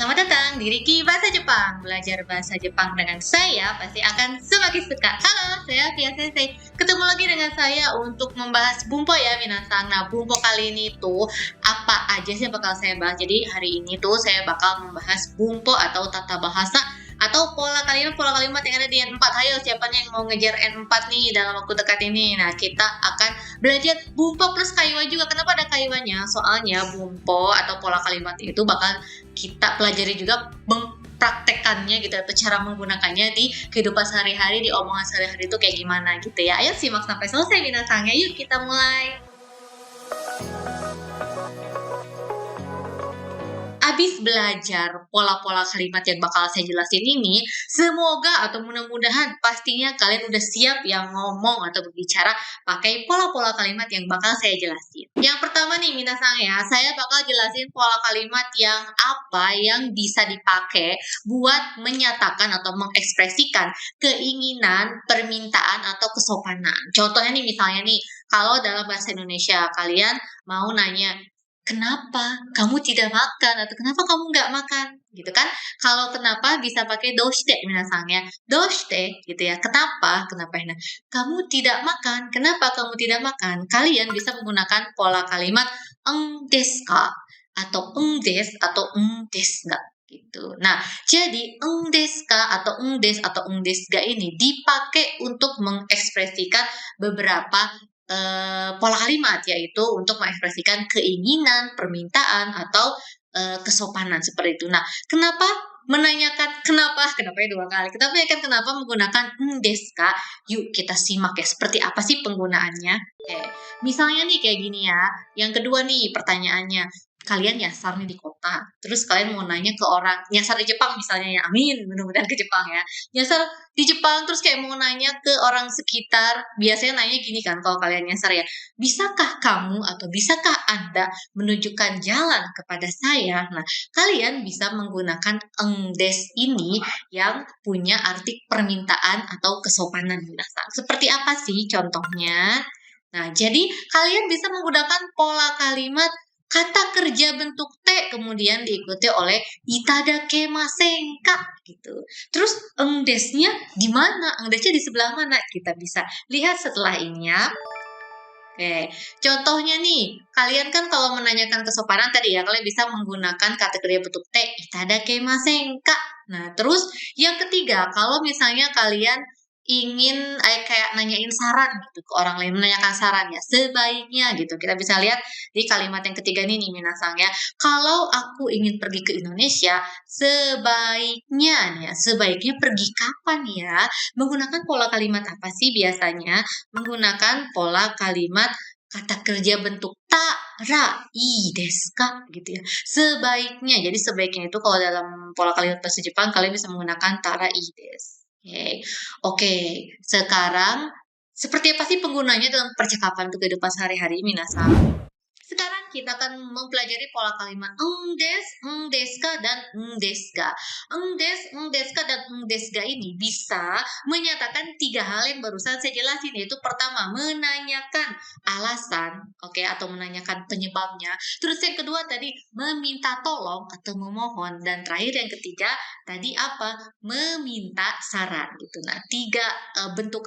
Selamat datang di Riki Bahasa Jepang. Belajar bahasa Jepang dengan saya pasti akan semakin suka. Halo, saya Pia Sensei. Ketemu lagi dengan saya untuk membahas bumpo ya, minasang. Nah, bumpo kali ini tuh apa aja sih yang bakal saya bahas. Jadi hari ini tuh saya bakal membahas bumpo atau tata bahasa atau pola kalimat yang ada di N4. Ayo, siapa nih yang mau ngejar N4 nih dalam waktu dekat ini? Nah, kita akan belajar bumpo plus kaiwa juga. Kenapa ada kaiwanya? Soalnya bumpo atau pola kalimat itu bakal kita pelajari juga mempraktekannya gitu atau cara menggunakannya di kehidupan sehari-hari, di omongan sehari-hari itu kayak gimana gitu ya. Ayo simak sampai selesai minasangnya. Yuk kita mulai. Abis belajar pola-pola kalimat yang bakal saya jelasin ini, semoga atau mudah-mudahan pastinya kalian udah siap yang ngomong atau berbicara pakai pola-pola kalimat yang bakal saya jelasin. Yang pertama nih minasang ya, saya bakal jelasin pola kalimat yang apa yang bisa dipakai buat menyatakan atau mengekspresikan keinginan, permintaan, atau kesopanan. Contohnya nih misalnya nih, kalau dalam bahasa Indonesia kalian mau nanya, kenapa kamu tidak makan atau kenapa kamu nggak makan gitu kan? Kalau kenapa bisa pakai doshite minasangnya. Doshite gitu ya. Kenapa? Nah, kamu tidak makan. Kenapa kamu tidak makan? Kalian bisa menggunakan pola kalimat desu ka atau des atau desu ga gitu. Nah, jadi desu ka atau desu ga ini dipakai untuk mengekspresikan beberapa pola kalimat, yaitu untuk mengekspresikan keinginan, permintaan, atau kesopanan seperti itu. Nah, kenapa menanyakan kenapa ya dua kali. Kita menanyakan kenapa menggunakan desu ka. Yuk kita simak ya seperti apa sih penggunaannya. Oke, misalnya nih kayak gini ya. Yang kedua nih pertanyaannya. Kalian nyasar nih di kota, terus kalian mau nanya ke orang, nyasar di Jepang misalnya ya, amin, mudah-mudahan ke Jepang ya. Nyasar di Jepang terus kayak mau nanya ke orang sekitar, biasanya nanya gini kan kalau kalian nyasar ya, bisakah kamu atau bisakah Anda menunjukkan jalan kepada saya? Nah, kalian bisa menggunakan engdes ini yang punya arti permintaan atau kesopanan. Seperti apa sih contohnya? Nah, jadi kalian bisa menggunakan pola kalimat kata kerja bentuk T kemudian diikuti oleh itadakemasen ka gitu. Terus engdesnya di mana? Engdesnya di sebelah mana? Kita bisa lihat setelah ini ya. Oke, contohnya nih, kalian kan kalau menanyakan kesopanan tadi ya, kalian bisa menggunakan kata kerja bentuk T, itadakemasen ka. Nah, terus yang ketiga, kalau misalnya kalian ingin kayak nanyain saran gitu ke orang lain, menanyakan saran ya, sebaiknya gitu. Kita bisa lihat di kalimat yang ketiga ini nih, minasang ya. Kalau aku ingin pergi ke Indonesia, sebaiknya nih ya, sebaiknya pergi kapan ya? Menggunakan pola kalimat apa sih biasanya? Menggunakan pola kalimat kata kerja bentuk ra i desu ka gitu ya. Sebaiknya. Jadi sebaiknya itu kalau dalam pola kalimat bahasa Jepang kalian bisa menggunakan tara i desu. Oke. Oke, sekarang seperti apa sih penggunanya dalam percakapan untuk kehidupan sehari-hari minasang? Sekarang kita akan mempelajari pola kalimat deska, dan desga. Deska, dan desga ini bisa menyatakan tiga hal yang barusan saya jelasin, yaitu pertama, menanyakan alasan, oke, atau menanyakan penyebabnya. Terus yang kedua tadi, meminta tolong atau memohon. Dan terakhir yang ketiga, tadi apa? Meminta saran gitu. Nah, tiga bentuk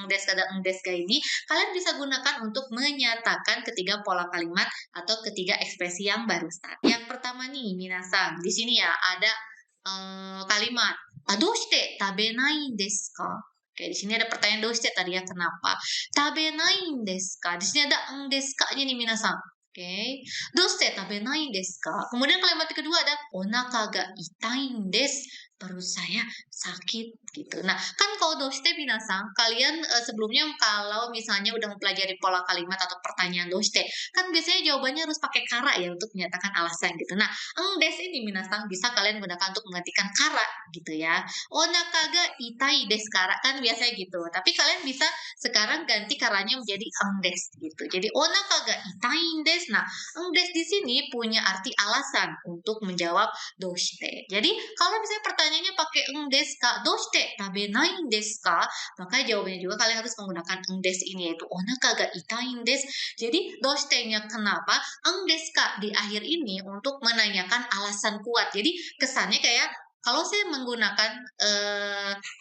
deska, dan desga ini kalian bisa gunakan untuk menyatakan ketiga pola kalimat atau ketiga ekspresi yang barusan. Yang pertama nih, minasang, di sini ya ada kalimat "Doshite tabenai desu ka?" Oke, di sini ada pertanyaan doshite tadi ya, kenapa? Tabenai desu ka? Di sini ada desu ka-nya nih minasang. Oke, doshite tabenai desu ka? Kemudian kalimat kedua ada onaka ga itai desu. Perut saya sakit gitu. Nah, kan kalau doshite minasang, kalian sebelumnya kalau misalnya udah mempelajari pola kalimat atau pertanyaan doshite, kan biasanya jawabannya harus pakai kara ya untuk menyatakan alasan gitu. Nah, des ini minasang bisa kalian gunakan untuk menggantikan kara gitu ya. Onakaga itai des kara kan biasanya gitu. Tapi kalian bisa sekarang ganti karanya menjadi des gitu. Jadi onakaga itai des. Nah, des di sini punya arti alasan untuk menjawab doshite. Jadi kalau misalnya pertanyaan pertanyaannya pakai eng desu ka, doshite tabenai desu ka? Maka jawabannya juga kalian harus menggunakan eng desu ini, yaitu onaka ga itai desu. Jadi doshite-nya kenapa, eng desu ka di akhir ini untuk menanyakan alasan kuat. Jadi kesannya kayak kalau saya menggunakan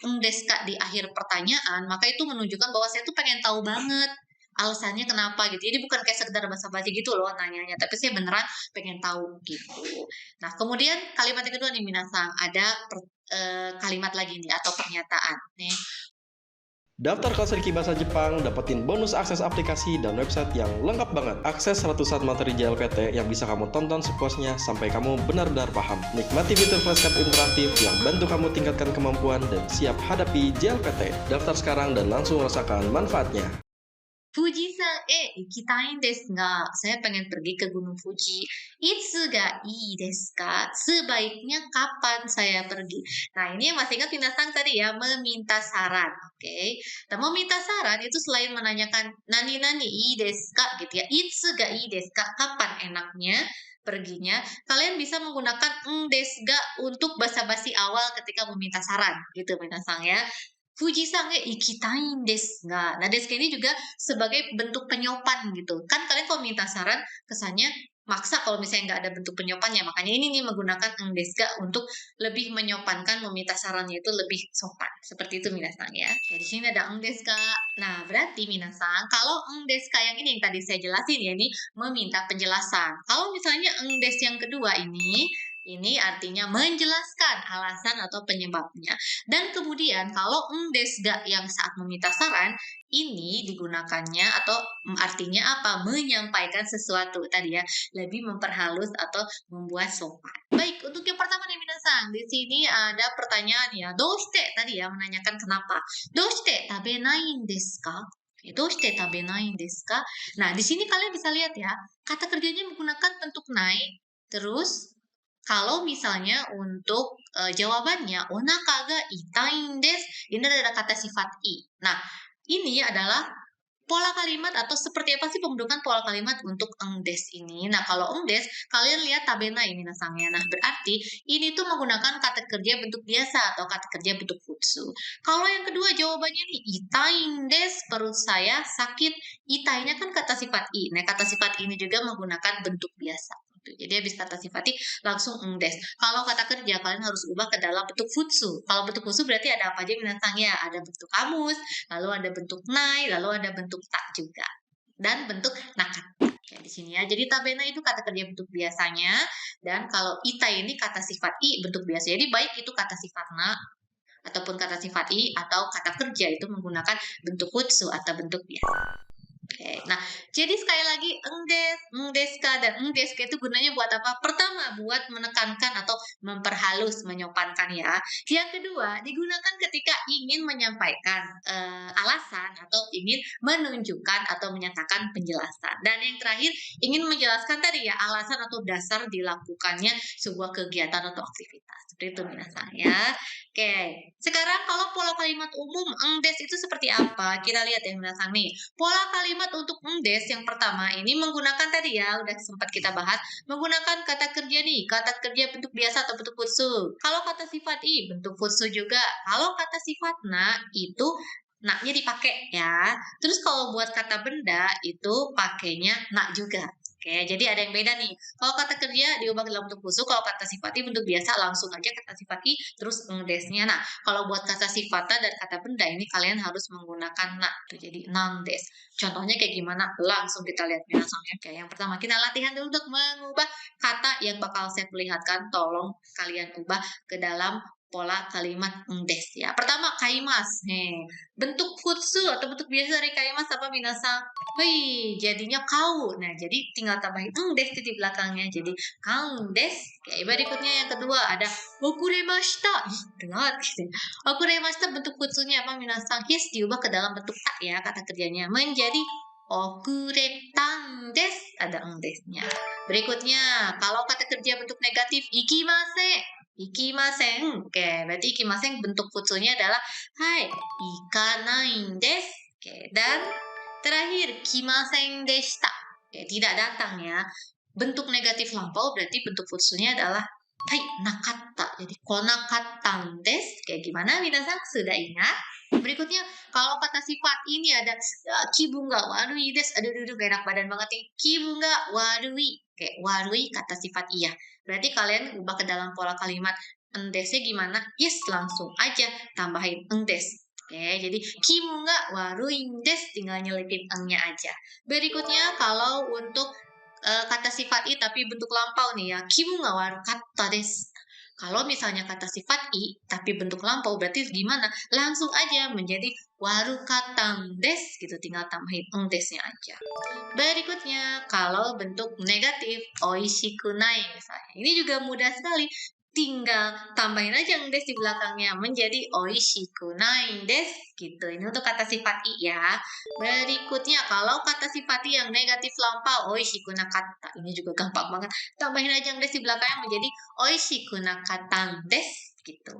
eng desu ka di akhir pertanyaan, maka itu menunjukkan bahwa saya tuh pengen tahu banget alasannya kenapa gitu. Jadi bukan kayak sekedar basa-basi gitu loh nanyanya, tapi saya beneran pengen tahu gitu. Nah, kemudian kalimat yang kedua nih Minasang, ada kalimat lagi nih atau pernyataan nih. Daftar kelas Riki Bahasa Jepang, dapetin bonus akses aplikasi dan website yang lengkap banget. Akses ratusan materi JLPT yang bisa kamu tonton sepuasnya sampai kamu benar-benar paham. Nikmati fitur flashcard interaktif yang bantu kamu tingkatkan kemampuan dan siap hadapi JLPT. Daftar sekarang dan langsung rasakan manfaatnya. Fujisan ikitain desu ga, saya pengen pergi ke Gunung Fuji. Itsu ga ii desu ka? Sebaiknya kapan saya pergi? Nah, ini yang masih ingat Minasang tadi ya, meminta saran. Oke. Nah, meminta saran itu selain menanyakan nani-nani ii desu ka gitu ya. Itsu ga ii desu ka? Kapan enaknya perginya? Kalian bisa menggunakan eng desu ga untuk basa-basi awal ketika meminta saran gitu Minasang ya. Fujisan ikitain desu ga. Nah, desu ini juga sebagai bentuk penyopan gitu. Kan kalian kalau minta saran kesannya maksa kalau misalnya nggak ada bentuk penyopannya. Makanya ini nih menggunakan eng desu ga untuk lebih menyopankan, meminta sarannya itu lebih sopan. Seperti itu Minasang ya. Jadi di sini ada eng desu ga. Nah, berarti Minasang kalau eng desu ga yang ini yang tadi saya jelasin ya, ini meminta penjelasan. Kalau misalnya eng desu yang kedua ini artinya menjelaskan alasan atau penyebabnya. Dan kemudian kalau eng desu ga yang saat meminta saran, ini digunakannya atau artinya apa? Menyampaikan sesuatu tadi ya, lebih memperhalus atau membuat sopan. Baik, untuk yang pertama nih Minasang, di sini ada pertanyaan ya. Doshite tadi ya, menanyakan kenapa. Doshite tabenai desu ka? Doshite tabenai desu ka? Nah, di sini kalian bisa lihat ya, kata kerjanya menggunakan bentuk nai, terus kalau misalnya untuk jawabannya onaka ga itai desu, ini ada kata sifat i. Nah, ini adalah pola kalimat atau seperti apa sih pembentukan pola kalimat untuk eng desu ini. Nah, kalau eng desu, kalian lihat tabena ini nasangnya. Nah, berarti ini tuh menggunakan kata kerja bentuk biasa atau kata kerja bentuk futsu. Kalau yang kedua jawabannya nih, itai desu, perut saya sakit. Itainya kan kata sifat i. Nah, kata sifat ini juga menggunakan bentuk biasa. Jadi habis kata sifati langsung eng desu. Kalau kata kerja kalian harus ubah ke dalam bentuk futsu. Kalau bentuk futsu berarti ada apa aja binatangnya? Ada bentuk kamus, lalu ada bentuk nai, lalu ada bentuk tak juga. Dan bentuk nakat. Kayak di sini ya. Jadi tabena itu kata kerja bentuk biasanya. Dan kalau ita ini kata sifat i bentuk biasa. Jadi baik itu kata sifat na ataupun kata sifat i atau kata kerja itu menggunakan bentuk futsu atau bentuk biasa. Oke, nah jadi sekali lagi eng desu ka dan eng desu ka itu gunanya buat apa? Pertama, buat menekankan atau memperhalus, menyopankan ya. Yang kedua, digunakan ketika ingin menyampaikan alasan atau ingin menunjukkan atau menyatakan penjelasan. Dan yang terakhir, ingin menjelaskan tadi ya alasan atau dasar dilakukannya sebuah kegiatan atau aktivitas. Seperti itu minasang ya. Oke, sekarang kalau pola kalimat umum eng desu itu seperti apa? Kita lihat ya minasang nih. Pola kalimat untuk eng desu yang pertama ini menggunakan tadi ya, udah sempat kita bahas, menggunakan kata kerja nih, kata kerja bentuk biasa atau bentuk futsu. Kalau kata sifat i, bentuk futsu juga. Kalau kata sifat na, itu naknya dipakai ya. Terus kalau buat kata benda, itu pakainya nak juga. Oke, jadi ada yang beda nih. Kalau kata kerja diubah dalam bentuk futsu, kalau kata sifat i bentuk biasa langsung aja kata sifat i terus eng desu-nya. Nah, kalau buat kata sifata dan kata benda ini kalian harus menggunakan na. Jadi nan desu. Contohnya kayak gimana? Langsung kita lihat minasangnya. Oke, yang pertama kita latihan dulu untuk mengubah kata yang bakal saya perlihatkan. Tolong kalian ubah ke dalam pola kalimat eng desu ya. Pertama, kaimas. Bentuk futsu atau bentuk biasa dari kaimas apa minasang? Wih, jadinya kau. Nah, jadi tinggal tambahin eng desu di belakangnya. Jadi kang desu. Oke, berikutnya yang kedua ada okuremashita. Dengar gitu. Okuremashita bentuk futsunya apa minasang? Yes, diubah ke dalam bentuk tak ya kata kerjanya. Menjadi okuretan desu. Ada eng desu-nya. Berikutnya, kalau kata kerja bentuk negatif, ikimase. Ikimasen. Oke, berarti ikimasen bentuk futsunya adalah hai, ikanai desu. Oke, dan terakhir, kimasen deshita. Oke, tidak datang ya. Bentuk negatif lampau berarti bentuk futsunya adalah hai, nakata Jadi konakatan desu. Kayak gimana minasan? Sudah ingat? Berikutnya, kalau kata sifat ini ada kibu ga warui desu. Aduh, gak enak badan banget nih. Kibu ga warui. Kayak warui kata sifat iya. Berarti kalian ubah ke dalam pola kalimat endesnya gimana? Yes, langsung aja tambahin endes. Oke, jadi kibu ga warui desu. Tinggal nyelipin engnya aja. Berikutnya, kalau untuk kata sifat i tapi bentuk lampau nih ya. Kibu ga warukatta desu. Kalau misalnya kata sifat i tapi bentuk lampau berarti gimana? Langsung aja menjadi warukatang des gitu, tinggal tambahin eng desnya aja. Berikutnya, kalau bentuk negatif oishikunai misalnya. Ini juga mudah sekali. Tinggal tambahin aja eng des di belakangnya menjadi oishikunai des gitu. Ini untuk kata sifat i ya. Berikutnya, kalau kata sifat i yang negatif lampau oishikunakatta. Ini juga gampang banget. Tambahin aja eng des di belakangnya menjadi oishikunakatan des gitu.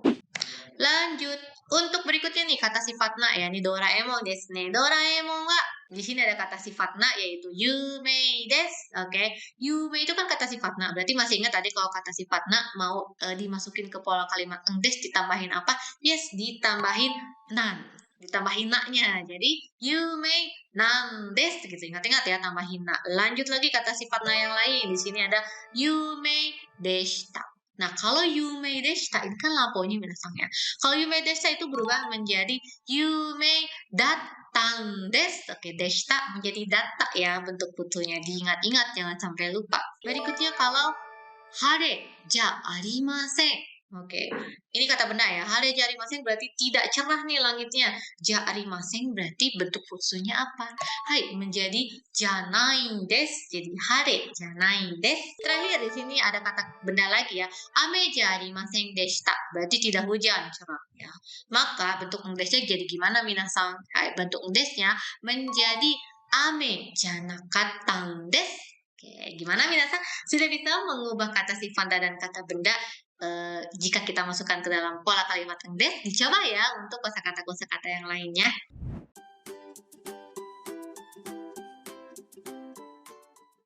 Lanjut. Untuk berikutnya nih kata sifat na ya, ini Doraemon desu ne. Doraemon wa di sini ada kata sifat na yaitu yumei desu. Oke. Yumei itu kan kata sifat na. Berarti masih ingat tadi kalau kata sifat na mau dimasukin ke pola kalimat eng des ditambahin apa? Yes, ditambahin nan. Ditambahin na-nya. Jadi yumei nan desu gitu. Ingat-ingat ya tambahin na. Lanjut lagi kata sifat na yang lain. Di sini ada yumei deshita. Nah, kalau Yume Deshita, ini kan lampaunya minasan ya. Kalau Yume Deshita itu berubah menjadi Yume Datang Desu. Oke, Deshita menjadi data ya bentuk putunya. Diingat-ingat, jangan sampai lupa. Berikutnya kalau Hare ja arimasen. Oke, ini kata benda ya. Hare ja arimasen berarti tidak cerah nih langitnya. Ja arimasen berarti bentuk futsunya apa? Hai, menjadi janai desu. Jadi hare janai desu. Terakhir di sini ada kata benda lagi ya. Ame ja arimasen deshita. Berarti tidak hujan, cerah ya. Maka bentuk desnya jadi gimana minasan? Hai, bentuk desnya menjadi ame janakatan desu. Oke, gimana minasan? Sudah bisa mengubah kata sifat dan kata benda jika kita masukkan ke dalam pola kalimat des? Dicoba ya untuk kosakata-kosakata yang lainnya.